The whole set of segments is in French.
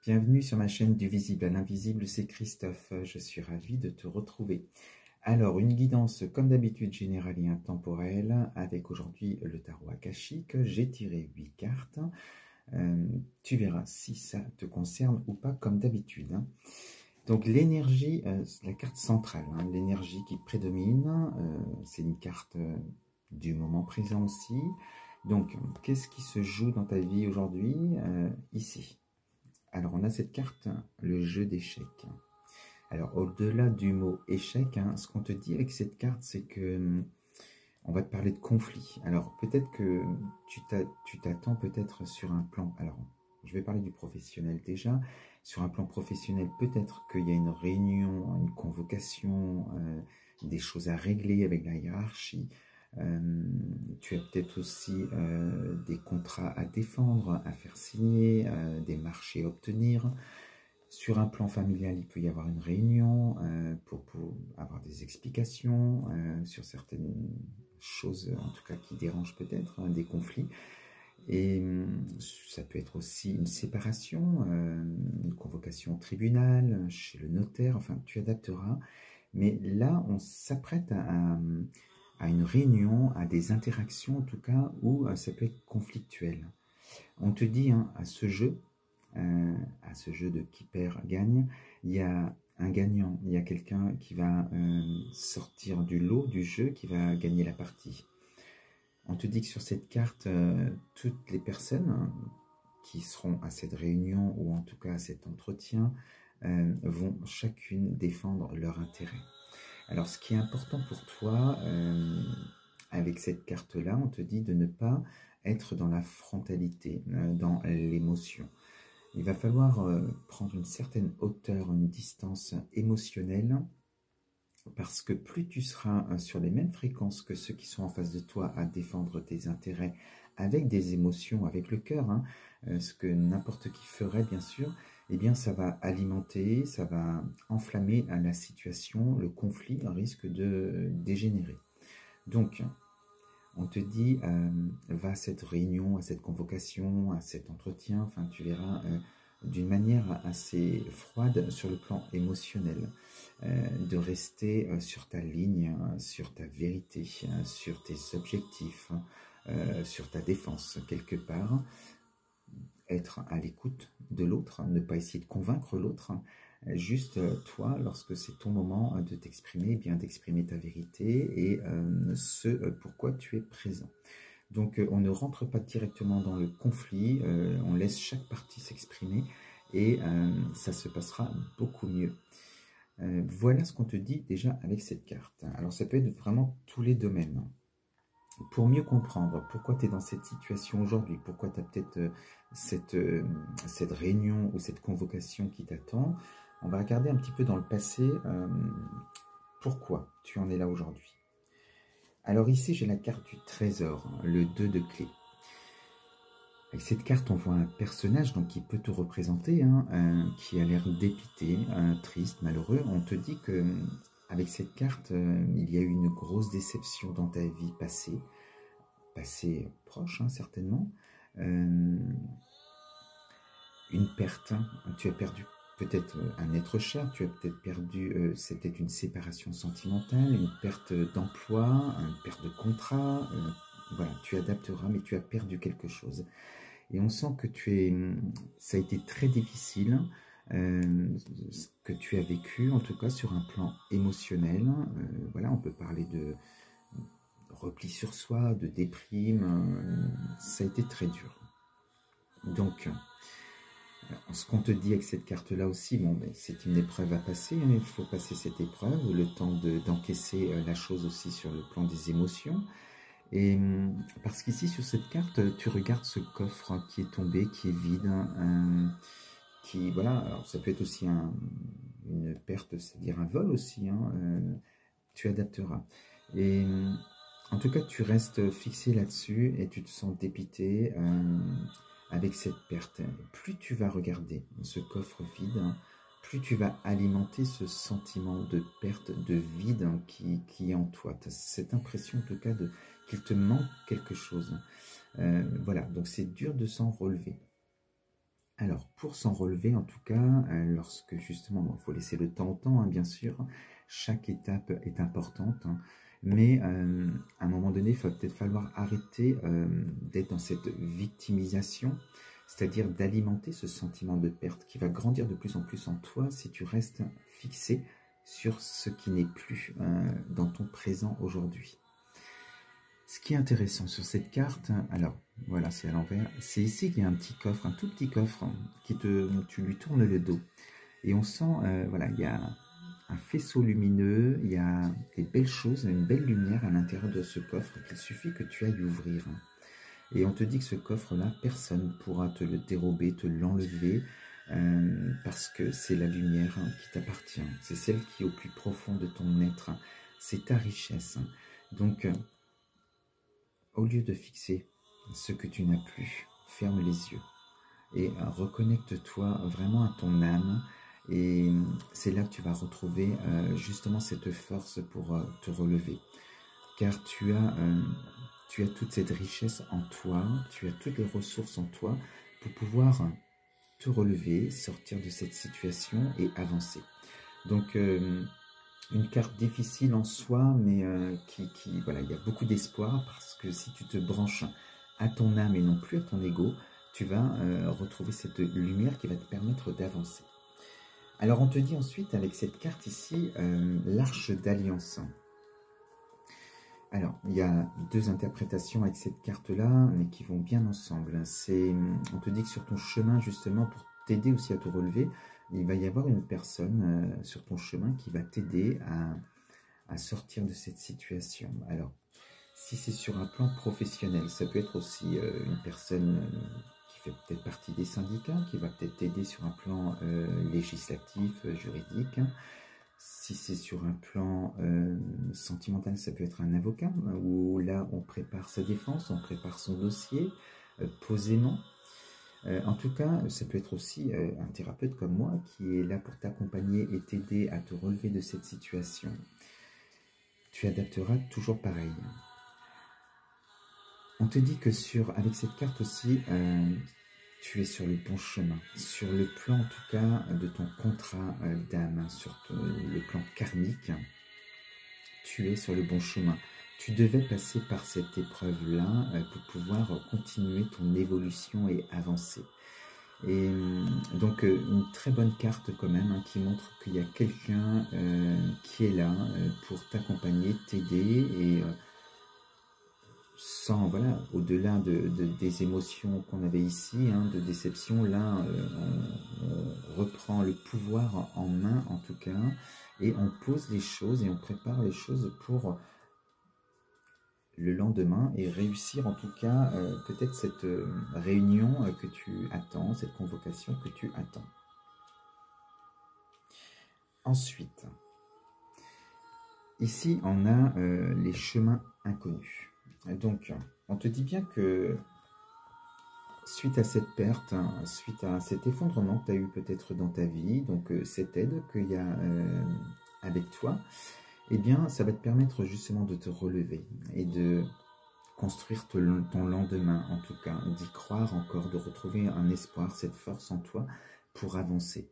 Bienvenue sur ma chaîne du visible à l'invisible, c'est Christophe, je suis ravi de te retrouver. Alors, une guidance comme d'habitude générale et intemporelle, avec aujourd'hui le tarot akashique. J'ai tiré 8 cartes, tu verras si ça te concerne ou pas comme d'habitude. Donc l'énergie, la carte centrale, l'énergie qui prédomine, c'est une carte du moment présent aussi. Donc, qu'est-ce qui se joue dans ta vie aujourd'hui, ici? Alors, on a cette carte, le jeu d'échecs. Alors, au-delà du mot échec, ce qu'on te dit avec cette carte, c'est que on va te parler de conflit. Alors, peut-être que tu t'attends peut-être sur un plan... Alors, je vais parler du professionnel déjà. Sur un plan professionnel, peut-être qu'il y a une réunion, une convocation, des choses à régler avec la hiérarchie. Tu as peut-être aussi des contrats à défendre, à faire signer, des marchés à obtenir. Sur un plan familial, il peut y avoir une réunion pour avoir des explications sur certaines choses, en tout cas qui dérangent peut-être, des conflits. Et ça peut être aussi une séparation, une convocation au tribunal, chez le notaire, enfin tu adapteras. Mais là, on s'apprête à une réunion, à des interactions en tout cas, où ça peut être conflictuel. On te dit à ce jeu de qui perd gagne, il y a un gagnant, il y a quelqu'un qui va sortir du lot du jeu, qui va gagner la partie. On te dit que sur cette carte, toutes les personnes qui seront à cette réunion ou en tout cas à cet entretien vont chacune défendre leur intérêt. Alors, ce qui est important pour toi, avec cette carte-là, on te dit de ne pas être dans la frontalité, dans l'émotion. Il va falloir prendre une certaine hauteur, une distance émotionnelle, parce que plus tu seras sur les mêmes fréquences que ceux qui sont en face de toi à défendre tes intérêts avec des émotions, avec le cœur, ce que n'importe qui ferait bien sûr, eh bien ça va alimenter, ça va enflammer la situation, le conflit risque de dégénérer. Donc, on te dit, va à cette réunion, à cette convocation, à cet entretien, enfin tu verras d'une manière assez froide sur le plan émotionnel, de rester sur ta ligne, sur ta vérité, sur tes objectifs, sur ta défense quelque part, être à l'écoute de l'autre, ne pas essayer de convaincre l'autre, juste toi, lorsque c'est ton moment de t'exprimer, eh bien d'exprimer ta vérité et ce pourquoi tu es présent. Donc on ne rentre pas directement dans le conflit, on laisse chaque partie s'exprimer et ça se passera beaucoup mieux. Voilà ce qu'on te dit déjà avec cette carte. Alors ça peut être vraiment tous les domaines. Pour mieux comprendre pourquoi tu es dans cette situation aujourd'hui, pourquoi tu as peut-être cette réunion ou cette convocation qui t'attend, on va regarder un petit peu dans le passé pourquoi tu en es là aujourd'hui. Alors ici, j'ai la carte du trésor, le 2 de clé. Avec cette carte, on voit un personnage donc, qui peut te représenter, qui a l'air dépité, triste, malheureux. On te dit que avec cette carte, il y a eu une grosse déception dans ta vie passée proche certainement. Une perte, tu as perdu peut-être un être cher, tu as peut-être perdu, c'était une séparation sentimentale, une perte d'emploi, une perte de contrat, voilà, tu adapteras, mais tu as perdu quelque chose. Et on sent que ça a été très difficile, ce que tu as vécu, en tout cas sur un plan émotionnel. Voilà, on peut parler de repli sur soi, de déprime, ça a été très dur. Donc, ce qu'on te dit avec cette carte-là aussi, bon, ben, c'est une épreuve à passer, il faut passer cette épreuve, le temps d'encaisser la chose aussi sur le plan des émotions. Et parce qu'ici, sur cette carte, tu regardes ce coffre qui est tombé, qui est vide, qui, voilà, alors ça peut être aussi une perte, c'est-à-dire un vol aussi, tu adapteras. Et en tout cas, tu restes fixé là-dessus et tu te sens dépité avec cette perte. Plus tu vas regarder ce coffre vide, plus tu vas alimenter ce sentiment de perte, de vide qui est en toi. Tu as cette impression en tout cas qu'il te manque quelque chose. Voilà, donc c'est dur de s'en relever. Alors, pour s'en relever, en tout cas, lorsque justement, il faut laisser le temps au temps, hein, bien sûr, chaque étape est importante, hein, mais à un moment donné, il va peut-être falloir arrêter d'être dans cette victimisation, c'est-à-dire d'alimenter ce sentiment de perte qui va grandir de plus en plus en toi si tu restes fixé sur ce qui n'est plus dans ton présent aujourd'hui. Ce qui est intéressant sur cette carte, alors voilà, c'est à l'envers, c'est ici qu'il y a un petit coffre, un tout petit coffre, tu lui tournes le dos. Et on sent, voilà, il y a un faisceau lumineux, il y a des belles choses, une belle lumière à l'intérieur de ce coffre qu'il suffit que tu ailles ouvrir. Et on te dit que ce coffre-là, personne ne pourra te le dérober, te l'enlever, parce que c'est la lumière qui t'appartient. C'est celle qui est au plus profond de ton être. C'est ta richesse. Donc, au lieu de fixer ce que tu n'as plus, ferme les yeux et reconnecte-toi vraiment à ton âme. Et c'est là que tu vas retrouver justement cette force pour te relever. Car tu as toute cette richesse en toi, tu as toutes les ressources en toi pour pouvoir te relever, sortir de cette situation et avancer. Donc, une carte difficile en soi, mais voilà, il y a beaucoup d'espoir parce que si tu te branches à ton âme et non plus à ton ego, tu vas retrouver cette lumière qui va te permettre d'avancer. Alors on te dit ensuite avec cette carte ici, l'arche d'alliance. Alors il y a deux interprétations avec cette carte-là, mais qui vont bien ensemble. On te dit que sur ton chemin justement pour t'aider aussi à te relever, il va y avoir une personne sur ton chemin qui va t'aider à sortir de cette situation. Alors, si c'est sur un plan professionnel, ça peut être aussi une personne qui fait peut-être partie des syndicats, qui va peut-être t'aider sur un plan législatif, juridique. Si c'est sur un plan sentimental, ça peut être un avocat, où là, on prépare sa défense, on prépare son dossier posément. En tout cas, ça peut être aussi un thérapeute comme moi qui est là pour t'accompagner et t'aider à te relever de cette situation. Tu adapteras toujours pareil. On te dit que avec cette carte aussi, tu es sur le bon chemin. Sur le plan en tout cas de ton contrat d'âme, sur le plan karmique, tu es sur le bon chemin. Tu devais passer par cette épreuve-là pour pouvoir continuer ton évolution et avancer. Et donc une très bonne carte quand même hein, qui montre qu'il y a quelqu'un qui est là pour t'accompagner, t'aider et sans, voilà, au-delà des émotions qu'on avait ici, hein, de déception, là on reprend le pouvoir en main en tout cas et on pose les choses et on prépare les choses pour le lendemain et réussir en tout cas peut-être cette réunion que tu attends, cette convocation que tu attends. Ensuite, ici on a les chemins inconnus. Donc on te dit bien que suite à cette perte, hein, suite à cet effondrement que tu as eu peut-être dans ta vie, donc cette aide qu'il y a avec toi, eh bien, ça va te permettre justement de te relever et de construire ton lendemain, en tout cas, d'y croire encore, de retrouver un espoir, cette force en toi pour avancer.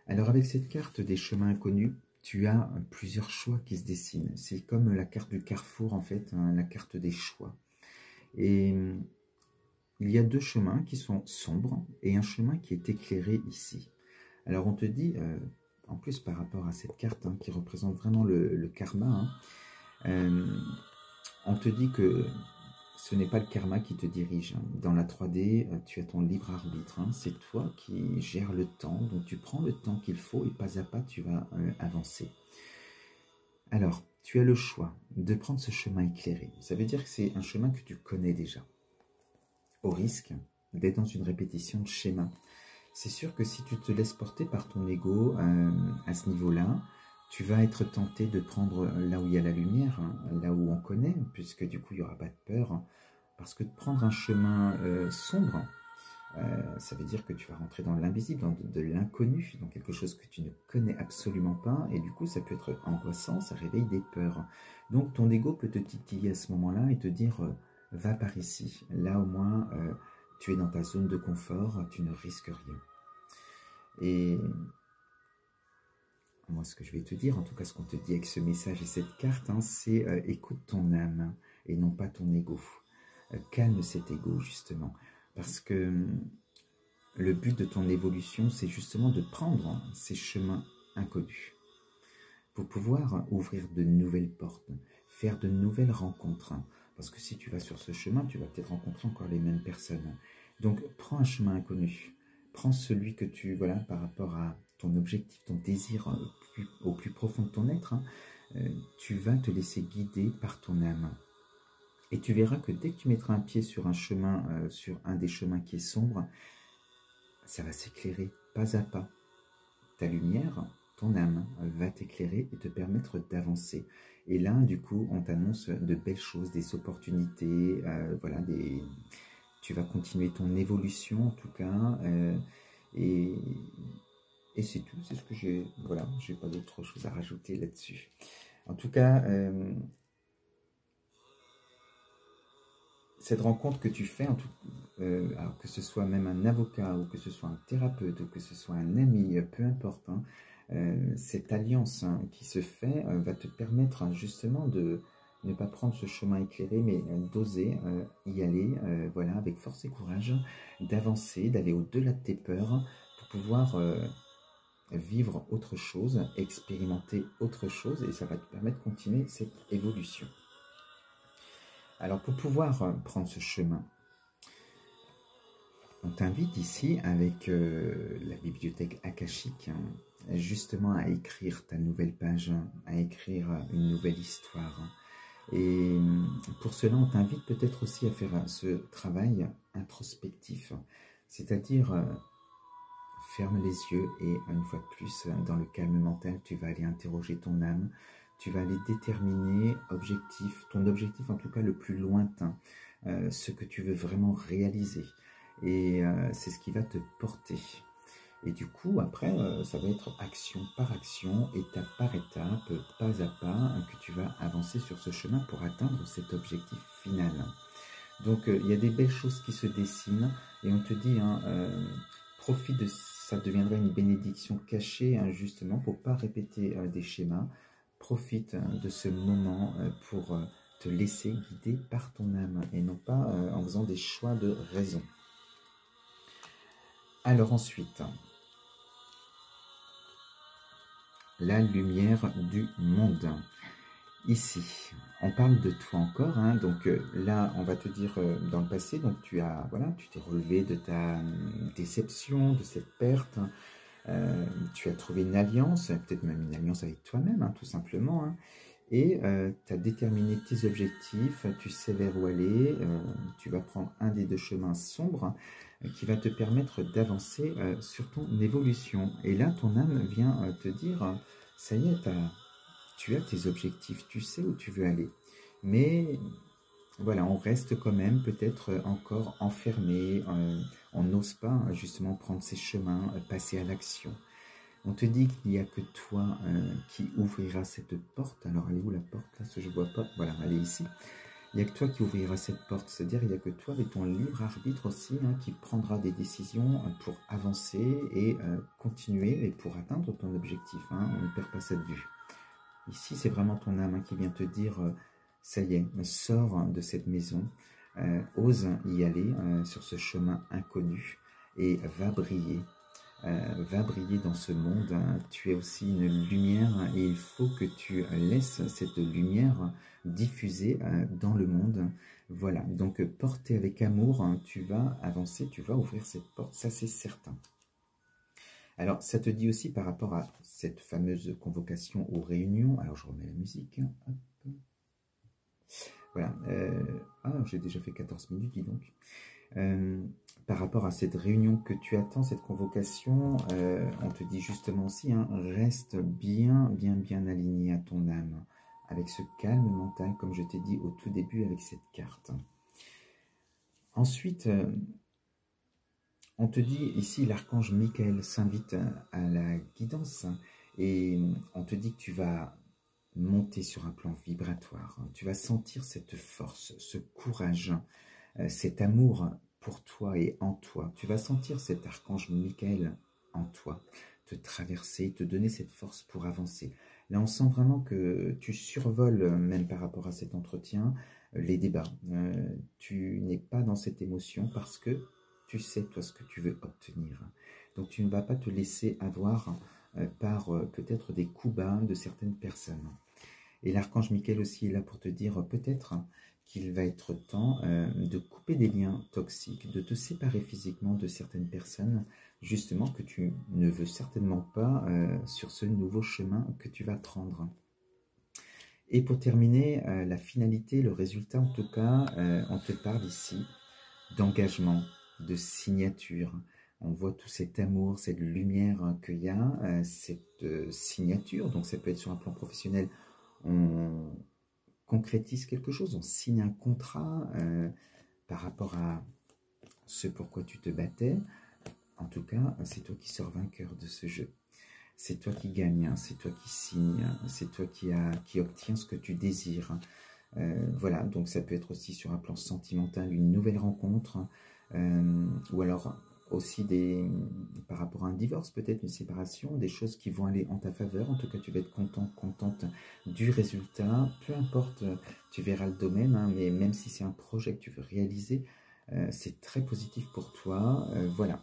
Alors, avec cette carte des chemins inconnus, tu as plusieurs choix qui se dessinent. C'est comme la carte du carrefour, en fait, hein, la carte des choix. Et il y a deux chemins qui sont sombres et un chemin qui est éclairé ici. Alors, on te dit... en plus, par rapport à cette carte hein, qui représente vraiment le karma, hein, on te dit que ce n'est pas le karma qui te dirige. Dans la 3D, tu as ton libre arbitre. Hein, c'est toi qui gères le temps. Donc, tu prends le temps qu'il faut et pas à pas, tu vas avancer. Alors, tu as le choix de prendre ce chemin éclairé. Ça veut dire que c'est un chemin que tu connais déjà. Au risque d'être dans une répétition de schéma. C'est sûr que si tu te laisses porter par ton ego à ce niveau-là, tu vas être tenté de prendre là où il y a la lumière, hein, là où on connaît, puisque du coup il n'y aura pas de peur. Hein, parce que de prendre un chemin sombre, ça veut dire que tu vas rentrer dans l'invisible, dans de l'inconnu, dans quelque chose que tu ne connais absolument pas, et du coup ça peut être angoissant, ça réveille des peurs. Donc ton ego peut te titiller à ce moment-là et te dire va par ici, là au moins tu es dans ta zone de confort, tu ne risques rien. Et moi, ce que je vais te dire, en tout cas ce qu'on te dit avec ce message et cette carte, hein, c'est écoute ton âme et non pas ton ego. Calme cet ego, justement, parce que le but de ton évolution, c'est justement de prendre ces chemins inconnus pour pouvoir ouvrir de nouvelles portes, faire de nouvelles rencontres. Parce que si tu vas sur ce chemin, tu vas peut-être rencontrer encore les mêmes personnes. Donc, prends un chemin inconnu. Prends celui que tu, voilà, par rapport à ton objectif, ton désir au plus profond de ton être, hein, tu vas te laisser guider par ton âme. Et tu verras que dès que tu mettras un pied sur un chemin, sur un des chemins qui est sombre, ça va s'éclairer pas à pas. Ta lumière, ton âme, va t'éclairer et te permettre d'avancer. Et là, du coup, on t'annonce de belles choses, des opportunités, voilà, tu vas continuer ton évolution en tout cas, et c'est tout, c'est ce que j'ai, voilà, j'ai pas d'autre chose à rajouter là-dessus. En tout cas, cette rencontre que tu fais, alors que ce soit même un avocat, ou que ce soit un thérapeute, ou que ce soit un ami, peu importe, hein, cette alliance, hein, qui se fait va te permettre, hein, justement de ne pas prendre ce chemin éclairé, mais d'oser y aller, voilà, avec force et courage, d'avancer, d'aller au-delà de tes peurs, pour pouvoir vivre autre chose, expérimenter autre chose, et ça va te permettre de continuer cette évolution. Alors, pour pouvoir prendre ce chemin, on t'invite ici, avec la bibliothèque akashique, hein, justement à écrire ta nouvelle page, à écrire une nouvelle histoire. Et pour cela, on t'invite peut-être aussi à faire ce travail introspectif, c'est-à-dire ferme les yeux et une fois de plus, dans le calme mental, tu vas aller interroger ton âme, tu vas aller déterminer ton objectif en tout cas le plus lointain, ce que tu veux vraiment réaliser. Et c'est ce qui va te porter. Et du coup, après, ça va être action par action, étape par étape, pas à pas, que tu vas avancer sur ce chemin pour atteindre cet objectif final. Donc, il y a des belles choses qui se dessinent, et on te dit, hein, profite de ça, deviendra une bénédiction cachée, hein, justement, pour ne pas répéter des schémas. Profite de ce moment pour te laisser guider par ton âme, et non pas en faisant des choix de raison. Alors ensuite, la lumière du monde. Ici, on parle de toi encore, hein, donc là, on va te dire dans le passé, donc tu t'es relevé de ta déception, de cette perte, tu as trouvé une alliance, peut-être même une alliance avec toi-même, hein, tout simplement, hein, et tu as déterminé tes objectifs, tu sais vers où aller, tu vas prendre un des deux chemins sombres qui va te permettre d'avancer sur ton évolution. Et là, ton âme vient te dire, ça y est, tu as tes objectifs, tu sais où tu veux aller. Mais voilà, on reste quand même peut-être encore enfermé, on n'ose pas justement prendre ces chemins, passer à l'action. On te dit qu'il n'y a que toi qui ouvrira cette porte. Alors, elle est où la porte là? Je ne vois pas. Voilà, elle est ici. Il n'y a que toi qui ouvrira cette porte. C'est-à-dire, il n'y a que toi avec ton libre arbitre aussi, hein, qui prendra des décisions pour avancer et continuer et pour atteindre ton objectif. Hein, on ne perd pas ça de vue. Ici, c'est vraiment ton âme, hein, qui vient te dire, ça y est, sors de cette maison, ose y aller sur ce chemin inconnu et va briller. Va briller dans ce monde. Tu es aussi une lumière et il faut que tu laisses cette lumière diffuser dans le monde. Voilà, donc porté avec amour, hein, tu vas avancer, tu vas ouvrir cette porte, ça c'est certain. Alors, ça te dit aussi par rapport à cette fameuse convocation aux réunions. Alors, je remets la musique. Hop. Voilà. J'ai déjà fait 14 minutes, dis donc. Par rapport à cette réunion que tu attends, cette convocation, on te dit justement aussi, hein, reste bien aligné à ton âme, avec ce calme mental, comme je t'ai dit au tout début avec cette carte. Ensuite, on te dit ici, l'archange Michael s'invite à la guidance, et on te dit que tu vas monter sur un plan vibratoire, tu vas sentir cette force, ce courage, cet amour pour toi et en toi. Tu vas sentir cet archange Michael en toi, te traverser, te donner cette force pour avancer. Là, on sent vraiment que tu survoles, même par rapport à cet entretien, les débats. Tu n'es pas dans cette émotion parce que tu sais, toi, ce que tu veux obtenir. Donc, tu ne vas pas te laisser avoir par peut-être des coups bas de certaines personnes. Et l'archange Michael aussi est là pour te dire peut-être qu'il va être temps de couper des liens toxiques, de te séparer physiquement de certaines personnes, justement que tu ne veux certainement pas sur ce nouveau chemin que tu vas prendre. Et pour terminer, la finalité, le résultat en tout cas, on te parle ici d'engagement, de signature. On voit tout cet amour, cette lumière qu'il y a, cette signature, donc ça peut être sur un plan professionnel, on concrétise quelque chose, on signe un contrat par rapport à ce pourquoi tu te battais. En tout cas, c'est toi qui sors vainqueur de ce jeu. C'est toi qui gagne, c'est toi qui signe, c'est toi qui obtiens ce que tu désires. Voilà, donc ça peut être aussi sur un plan sentimental, une nouvelle rencontre, ou alors aussi par rapport à un divorce, peut-être une séparation, des choses qui vont aller en ta faveur. En tout cas, tu vas être content, contente du résultat. Peu importe, tu verras le domaine, hein, mais même si c'est un projet que tu veux réaliser, c'est très positif pour toi. Voilà.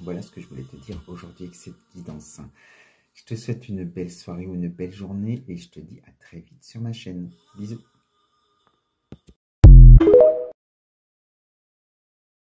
Voilà ce que je voulais te dire aujourd'hui avec cette guidance. Je te souhaite une belle soirée ou une belle journée et je te dis à très vite sur ma chaîne. Bisous.